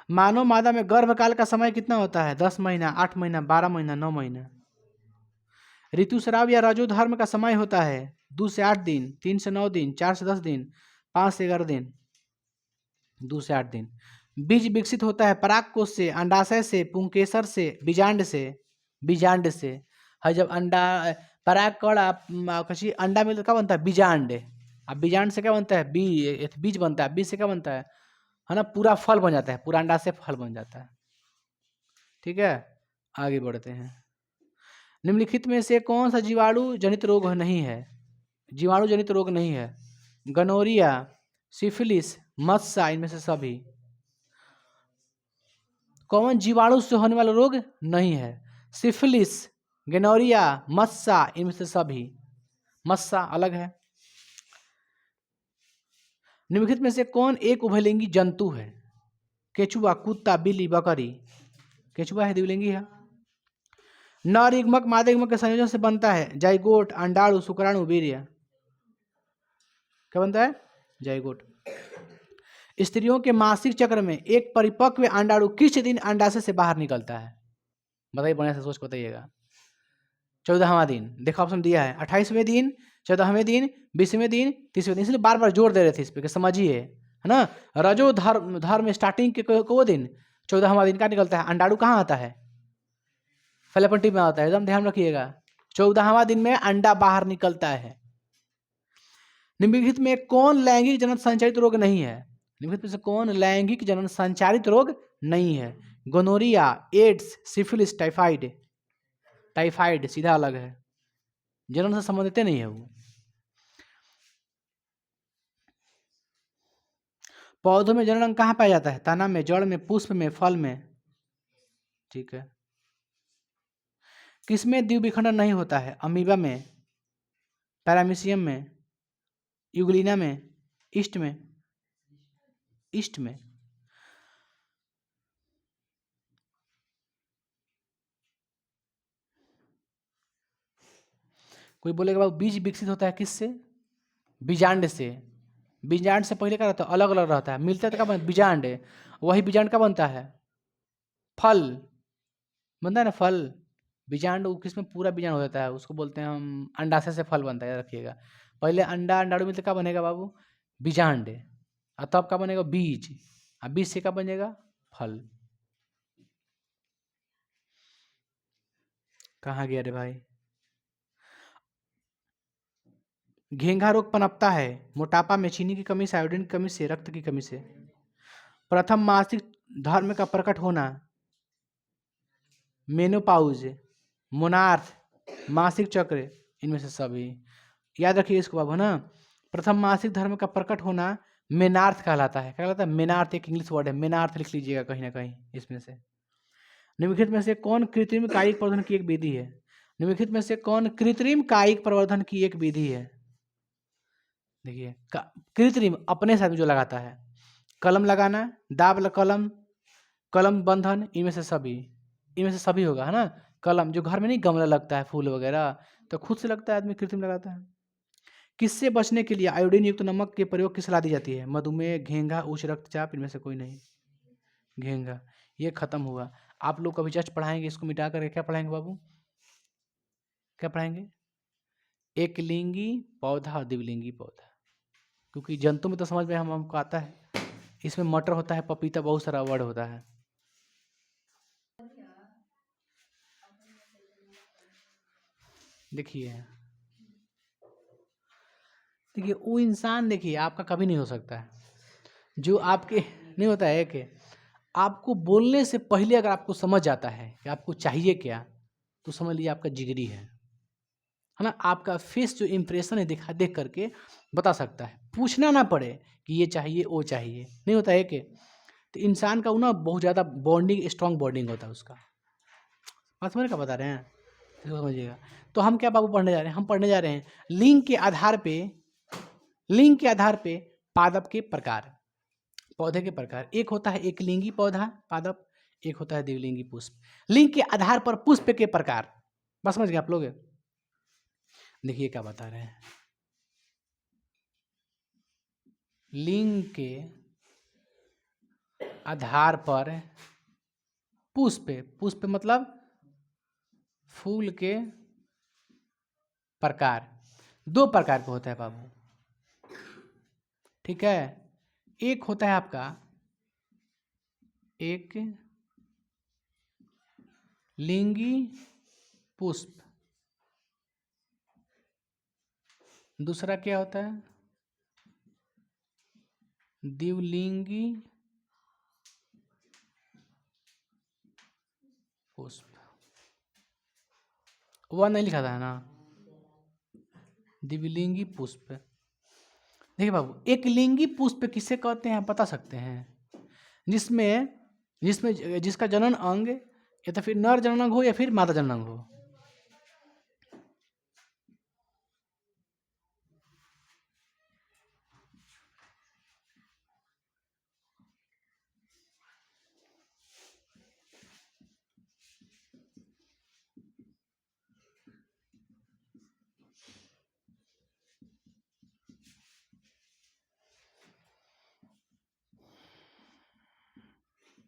मानव मादा में गर्भकाल का समय कितना होता है? 10 महीना, 8 महीना, 12 महीना, 9 महीना। ऋतुस्राव या रजोधर्म का समय होता है 2 से 8 दिन, 3 से 9 दिन, 4 से 10 दिन, 5 से 11 दिन। 2 से 8 दिन। बीज विकसित होता है परागकोश से, अंडाशय से, पुंकेसर से, बीजांड से। बीजांड से है जब अंडा परागकण कहीं अंडा में तो क्या बनता है? बीजांड। अब बीजांड से क्या बनता है? बीज बनता है। बीज से क्या बनता है ना, पूरा फल बन जाता है, पूरा अंडा से फल बन जाता है। ठीक है, आगे बढ़ते हैं। निम्नलिखित में से कौन सा जीवाणु जनित रोग नहीं है? जीवाणु जनित रोग नहीं है। गनोरिया, सिफिलिस, मस्सा, इनमें से सभी। कौन जीवाणु से होने वाला रोग नहीं है? सिफिलिस, गनोरिया, मस्सा, इनमें से सभी। मस्सा अलग है। निम्नलिखित में से कौन एक उभयलिंगी जंतु है? केचुआ, कुत्ता, बिल्ली, बकरी। केचुआ है, द्विलिंगी है। नर युग्मक मादा युग्मक के संयोजन से बनता है जाइगोट, अंडाणु, शुक्राणु, वीर्य। क्या बनता है? जाइगोट। स्त्रियों के मासिक चक्र में एक परिपक्व अंडाणु किस दिन अंडाशय से बाहर निकलता है? बताइए, बढ़िया से सोच बताइएगा। 14वां दिन। देखो ऑप्शन दिया है 28वें दिन, 14वें दिन, 20वें दिन, 30वें दिन। इसलिए बार बार जोर दे रहे थे इस पे कि समझिए, है ना। रजो धर्म स्टार्टिंग के को दिन 14वां दिन का निकलता है। अंडाणु कहाँ आता है? फैलापट्टी में आता है, एकदम ध्यान रखिएगा। 14वां दिन में अंडा बाहर निकलता है। निम्नलिखित में कौन लैंगिक जनन संचारित रोग नहीं है? निम्नलिखित में से कौन लैंगिक जनन संचारित रोग नहीं है? Gonorrhoea, AIDS, syphilis, typhoid. Typhoid सीधा अलग है, जनन से संबंधित नहीं है वो। पौधों में जनन अंग कहाँ पाया जाता है? तना में, जड़ में, पुष्प में, फल में। ठीक है। किसमें द्विविखंडन नहीं होता है? अमीबा में, पैरामीशियम में, यूग्लिना में, ईस्ट में। ईस्ट में। कोई बोलेगा बाबू बीज विकसित होता है किससे? बीजांड से। बीजांड से पहले क्या रहता है? अलग अलग रहता है, मिलता है तो क्या बनता है? बीजांड। वही बीजांड का बनता है? फल बनता है ना, फल। बीजांड किसमें पूरा बीजांड हो जाता है, उसको बोलते हैं हम अंडाशय से फल बनता है, रखिएगा। पहले अंडा, अंडाणु मिलकर क्या बनेगा बाबू? बीजांड। और तब क्या बनेगा? बीज। और बीज से क्या बनेगा? फल। कहाँ गया रे भाई? घेंघा रोग पनपता है मोटापा में, चीनी की कमी से, आयोडीन की कमी से, रक्त की कमी से। प्रथम मासिक धर्म का प्रकट होना, मेनोपाउज, मोनार्थ, मासिक चक्र, इनमें से सभी। याद रखिए इसको बाबू, है ना। प्रथम मासिक धर्म का प्रकट होना मेनार्थ कहलाता है। क्या कहलाता है? मेनार्थ एक इंग्लिश वर्ड है, मेनार्थ लिख लीजिएगा कहीं ना कहीं इसमें से। निम्नलिखित में से कौन कृत्रिम कायिक प्रवर्धन की एक विधि है? निम्नलिखित में से कौन कृत्रिम कायिक प्रवर्धन की एक विधि है? देखिए, कृत्रिम अपने साथ जो लगाता है, कलम लगाना, दाब कलम, कलम बंधन, इनमें से सभी। इनमें से सभी होगा, है ना। कलम जो घर में नहीं गमला लगता है फूल वगैरह, तो खुद से लगता है आदमी, कृत्रिम लगाता है। किससे बचने के लिए आयोडीन युक्त नमक के प्रयोग की सलाह दी जाती है? मधुमेह, घेंघा, उच्च रक्तचाप, इनमें से कोई नहीं। घेंघा। ये खत्म हुआ। आप लोग कभी जस्ट पढ़ाएंगे, इसको मिटा करके क्या पढ़ाएंगे बाबू? क्या पढ़ाएंगे? एक लिंगी पौधा और द्विलिंगी पौधा। क्योंकि जंतु में तो समझ में हमको आता है, इसमें मटर होता है, पपीता, बहुत सारा वर्ड होता है। देखिए, देखिए वो इंसान, देखिए आपका कभी नहीं हो सकता है जो आपके नहीं होता है कि आपको बोलने से पहले अगर आपको समझ जाता है कि आपको चाहिए क्या, तो समझ लीजिए आपका जिगरी है ना। आपका फेस जो इम्प्रेशन है दिखा देख करके बता सकता है, पूछना ना पड़े कि ये चाहिए वो चाहिए, नहीं होता है कि। तो इंसान का वो ना बहुत ज़्यादा बॉन्डिंग, स्ट्रॉन्ग बॉन्डिंग होता है उसका। बात समझ क्या बता रहे हैं, इसको समझिएगा। तो हम क्या बाबू पढ़ने जा रहे हैं? हम पढ़ने जा रहे हैं लिंग के आधार पे, लिंग के आधार पे पादप के प्रकार, पौधे के प्रकार। एक होता है एक लिंगी पौधा पादप, एक होता है द्विलिंगी पुष्प। लिंग के आधार पर पुष्प के प्रकार, बस समझ गए आप लोग। देखिए क्या बता रहे हैं, लिंग के आधार पर पुष्प, पुष्प मतलब फूल के प्रकार। दो प्रकार के होता है बाबू, ठीक है। एक होता है आपका एक लिंगी पुष्प, दूसरा क्या होता है? द्विलिंगी पुष्प। वह नहीं लिखा था ना, द्विलिंगी पुष्प। देखिए बाबू, एक लिंगी पुष्प किसे कहते हैं बता सकते हैं? जिसमें जिसमें जिसका जनन अंग या तो फिर नर जनन अंग हो या फिर मादा जनन अंग हो।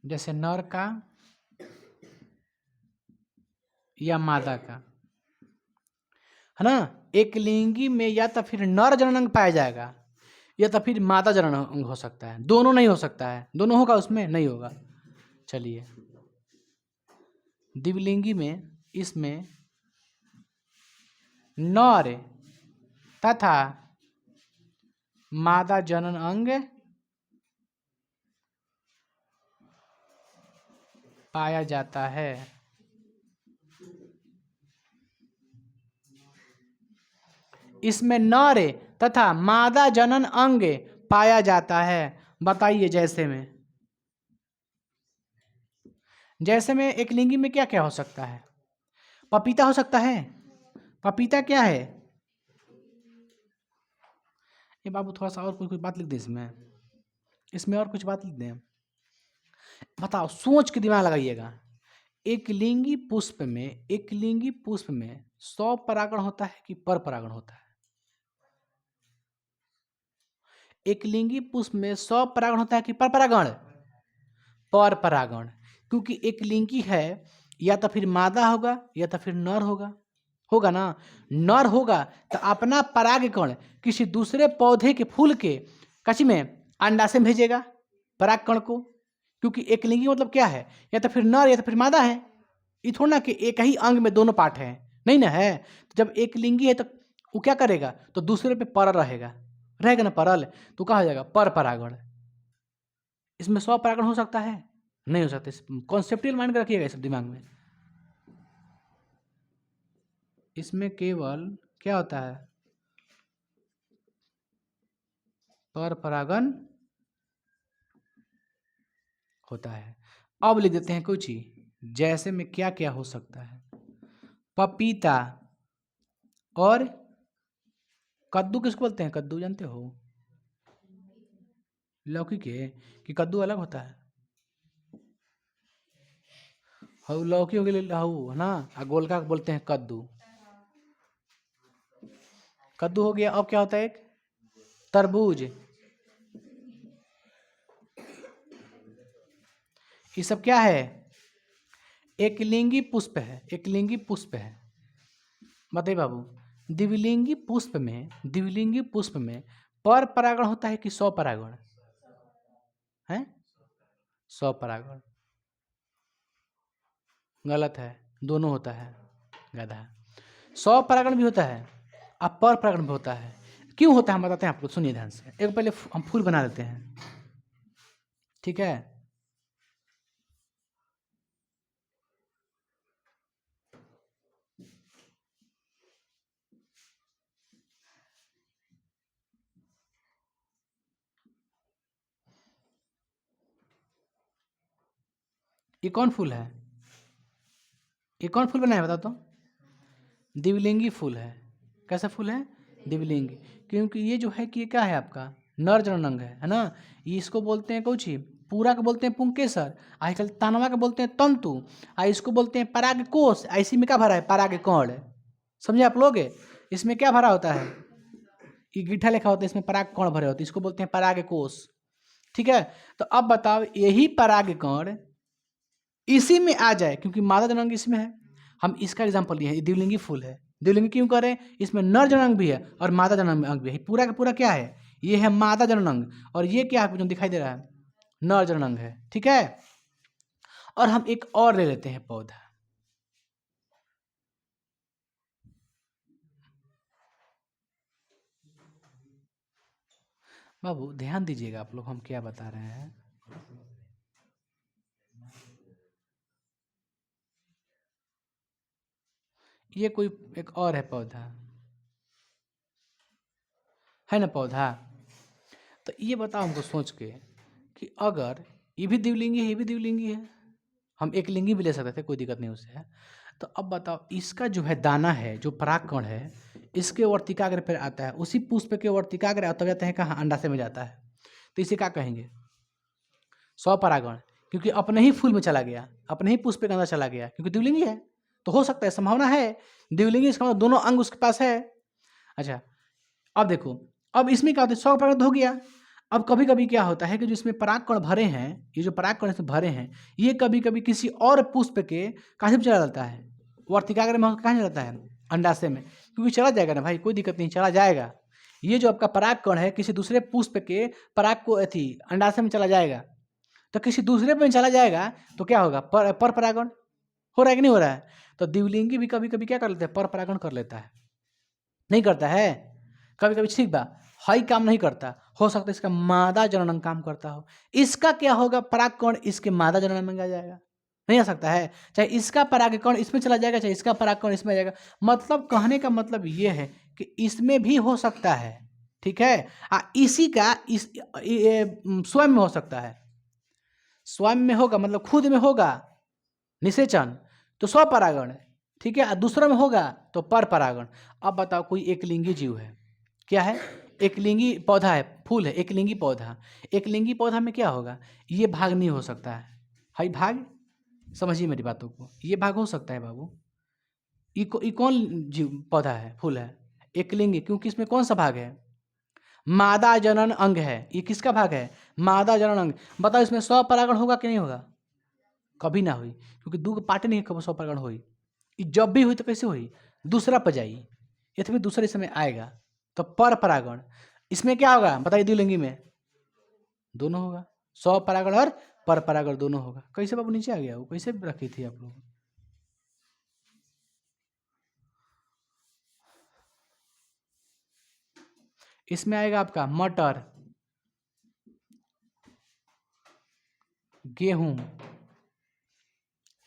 जैसे नर का या मादा का, है ना। एक लिंगी में या तो फिर नर जनन अंग पाया जाएगा या तो फिर मादा जनन अंग हो सकता है, दोनों नहीं हो सकता है। दोनों होगा उसमें? नहीं होगा। चलिए, द्विलिंगी में इसमें नर तथा मादा जनन अंग पाया जाता है। इसमें नर तथा मादा जनन अंग पाया जाता है। बताइए। जैसे में एक लिंगी में क्या क्या हो सकता है? पपीता हो सकता है। पपीता क्या है? ये बाबू थोड़ा सा और कुछ बात लिख दे इसमें, और कुछ बात लिख दें। बताओ, सोच के दिमाग लगाइएगा। एक लिंगी पुष्प में 100 परागण होता है कि पर परागण होता है? एक लिंगी पुष्प में 100 परागण होता है कि पर परागण? पर परागण। क्योंकि एक लिंगी है, या तो फिर मादा होगा या तो फिर नर होगा ना। नर होगा तो अपना परागकण किसी दूसरे पौधे के फूल के कची में अंडाशय में भेजेगा परागकण को। क्योंकि एक लिंगी मतलब क्या है, या तो फिर नर या तो फिर मादा है। ये थोड़ा ना कि एक ही अंग में दोनों पार्ट हैं, नहीं ना है। तो जब एक लिंगी है तो वो क्या करेगा, तो दूसरे पे पर रहेगा ना, परल, तो कहा जाएगा पर परागण। इसमें 100 परागण हो सकता है? नहीं हो सकता। कॉन्सेप्टुअल माइंड का रखिएगा सब दिमाग में। इसमें केवल क्या होता है, पर परागण होता है। अब लिख देते हैं कुछ ही, जैसे में क्या क्या हो सकता है। पपीता और कद्दू किसको बोलते हैं? कद्दू जानते हो? लौकी के, कि कद्दू अलग होता है? हऊ लौकी हो गई, हऊ है ना, और गोलका को बोलते हैं कद्दू। कद्दू हो गया। अब क्या होता है? एक तरबूज। ये सब क्या है? एक लिंगी पुष्प है। बताइए बाबू, द्विलिंगी पुष्प में पर परागण होता है कि 100 परागण है? 100 परागण। गलत है, दोनों होता है, गधा। 100 परागण भी होता है और पर परागण भी होता है। क्यों होता है हम बताते हैं आपको, सुनिए ध्यान से। एक पहले हम फूल बना लेते हैं, ठीक है? ये कौन फूल है? ये कौन फूल बनाया बता तो? द्विलिंगी फूल है। कैसा फूल है? द्विलिंगी। क्योंकि ये जो है कि ये क्या है आपका, नर जननांग है ना। ये इसको बोलते हैं कौची, पूरा को बोलते हैं पुंकेसर, आजकल तनवा को बोलते हैं तंतु, इसको बोलते हैं परागकोश। इसी में क्या भरा है? परागकण। समझे आप लोग? इसमें क्या भरा होता है? ये गीठा लिखा होता है, इसमें परागकण भरे होते हैं, इसको बोलते हैं परागकोश। ठीक है? तो अब बताओ, यही परागकण इसी में आ जाए, क्योंकि मादा जनांग इसमें है। हम इसका एग्जाम्पल लिए हैं, द्विलिंगी फूल है। द्विलिंगी क्यों करें? इसमें नर जनांग भी है और मादा जनांग भी है। पूरा का पूरा क्या है? ये है मादा जननांग, और ये क्या है जो दिखाई दे रहा है? नर जननांग है। ठीक है? और हम एक और ले लेते हैं पौधा। बाबू ध्यान दीजिएगा आप लोग, हम क्या बता रहे हैं। ये कोई एक और है पौधा, है ना पौधा। तो ये बताओ हमको सोच के कि अगर ये भी द्विलिंगी है, ये भी द्विलिंगी है, हम एक लिंगी भी ले सकते थे, कोई दिक्कत नहीं उससे है। तो अब बताओ, इसका जो है दाना है, जो परागकण है, इसके वर्तिकाग्र पर आता है, उसी पुष्प के वर्तिकाग्र आता जाते हैं कहाँ? अंडाशय में जाता है। तो इसे क्या कहेंगे? 100 परागण। क्योंकि अपने ही फूल में चला गया, अपने ही पुष्प के अंदर चला गया, क्योंकि द्विलिंगी है। तो हो सकता है, संभावना है द्विलिंगी, इसका मतलब दोनों अंग उसके पास है। अच्छा, अब देखो, अब इसमें क्या होता है? 100 परागण तो हो गया। अब कभी कभी क्या होता है कि जो इसमें परागकण भरे हैं, ये जो परागकण इसमें भरे हैं, ये कभी कभी किसी और पुष्प के काहे में चला जाता है? वर्तिकाग्र में कहाँ चला जाता है? अंडाशय में। क्योंकि चला जाएगा ना भाई, कोई दिक्कत नहीं, चला जाएगा। ये जो आपका परागकण है किसी दूसरे पुष्प के पराग को अथी अंडाशय में चला जाएगा, तो किसी दूसरे में चला जाएगा तो क्या होगा? पर परागण हो रहा है कि नहीं हो रहा है? तो द्विलिंगी भी कभी कभी क्या कर लेता है? पर परागण कर लेता है, नहीं करता है? कभी कभी ठीक बा, हाई काम नहीं करता, हो सकता है इसका मादा जनन काम करता हो। इसका क्या होगा? परागकण इसके मादा जनन में आ जाएगा, नहीं आ सकता है? चाहे इसका परागकण इसमें चला जाएगा, चाहे इसका परागकण इसमें आ जाएगा। मतलब कहने का मतलब ये है कि इसमें भी हो सकता है, ठीक है। इसी का स्वयं में हो सकता है, स्वयं में होगा मतलब खुद में होगा निषेचन तो स्वपरागण, ठीक है। दूसरा में होगा तो पर परागण। अब बताओ कोई एकलिंगी जीव है, क्या है, एकलिंगी पौधा है, फूल है, एकलिंगी पौधा। एकलिंगी पौधा में क्या होगा, ये भाग नहीं हो सकता है, हाई भाग, समझिए मेरी बातों को, ये भाग हो सकता है बाबू। ये कौन जीव पौधा है, फूल है, एकलिंगी, क्योंकि इसमें कौन सा भाग है, मादा जनन अंग है। ये किसका भाग है, मादा जनन अंग। बताओ इसमें स्वपरागण होगा कि नहीं होगा, कभी ना हुई, क्योंकि दू पार्टी नहीं कभी स्वपरागण हुई। जब भी हुई तो कैसे हुई, दूसरा पर जाई, ये तो भी दूसरे समय आएगा तो पर परागण। इसमें क्या होगा बताइए, द्विलिंगी में दोनों होगा, स्वपरागण और पर परागण दोनों होगा। कैसे बाबू नीचे आ गया, वो कैसे रखी थी आप लोग। इसमें आएगा आपका मटर, गेहूं,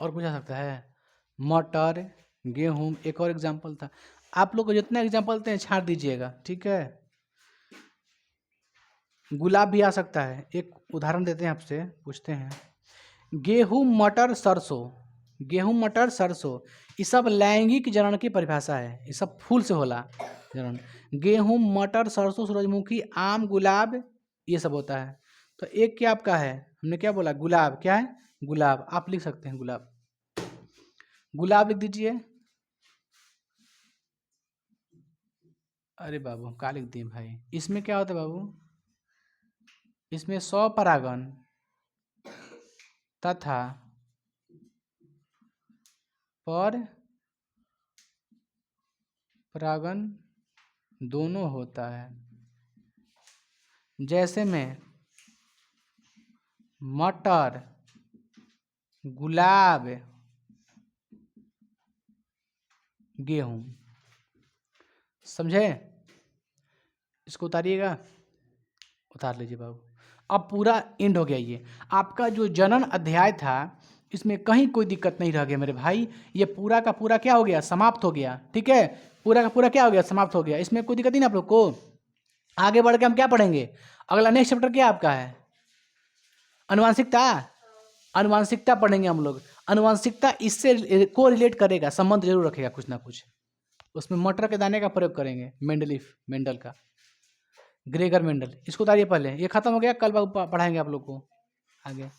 और कुछ आ सकता है, मटर, गेहूं। एक और एग्जाम्पल था, आप लोग को जितना एग्जाम्पल थे छाड़ दीजिएगा, ठीक है। गुलाब भी आ सकता है, एक उदाहरण देते हैं आपसे, पूछते हैं, गेहूं मटर सरसों, गेहूं मटर सरसों, ये सब लैंगिक जनन की परिभाषा है, ये सब फूल से होला जनन। गेहूं मटर सरसों सूरजमुखी आम गुलाब ये सब होता है। तो एक क्या आपका है, हमने क्या बोला, गुलाब, क्या है, गुलाब, आप लिख सकते हैं गुलाब, गुलाब लिख दीजिए। अरे बाबू क्या लिख दिए भाई, इसमें क्या होता है बाबू, इसमें स्वपरागण तथा पर परागण दोनों होता है। जैसे में मटर, गुलाब, गेहूं, समझे। इसको उतारिएगा, उतार लीजिए बाबू। अब पूरा एंड हो गया, ये आपका जो जनन अध्याय था इसमें कहीं कोई दिक्कत नहीं रह गया मेरे भाई, ये पूरा का पूरा क्या हो गया, समाप्त हो गया, ठीक है। पूरा का पूरा क्या हो गया, समाप्त हो गया, इसमें कोई दिक्कत नहीं ना आप लोग को। आगे बढ़ के हम क्या पढ़ेंगे, अगला नेक्स्ट चैप्टर क्या आपका है, अनुवांशिकता, अनुवांशिकता पढ़ेंगे हम लोग। अनुवांशिकता इससे को रिलेट करेगा, संबंध जरूर रखेगा कुछ ना कुछ, उसमें मटर के दाने का प्रयोग करेंगे, मेंडलीफ मेंडल का, ग्रेगर मेंडल। इसको उतारिए पहले, ये खत्म हो गया, कल पढ़ाएंगे आप लोग को आगे।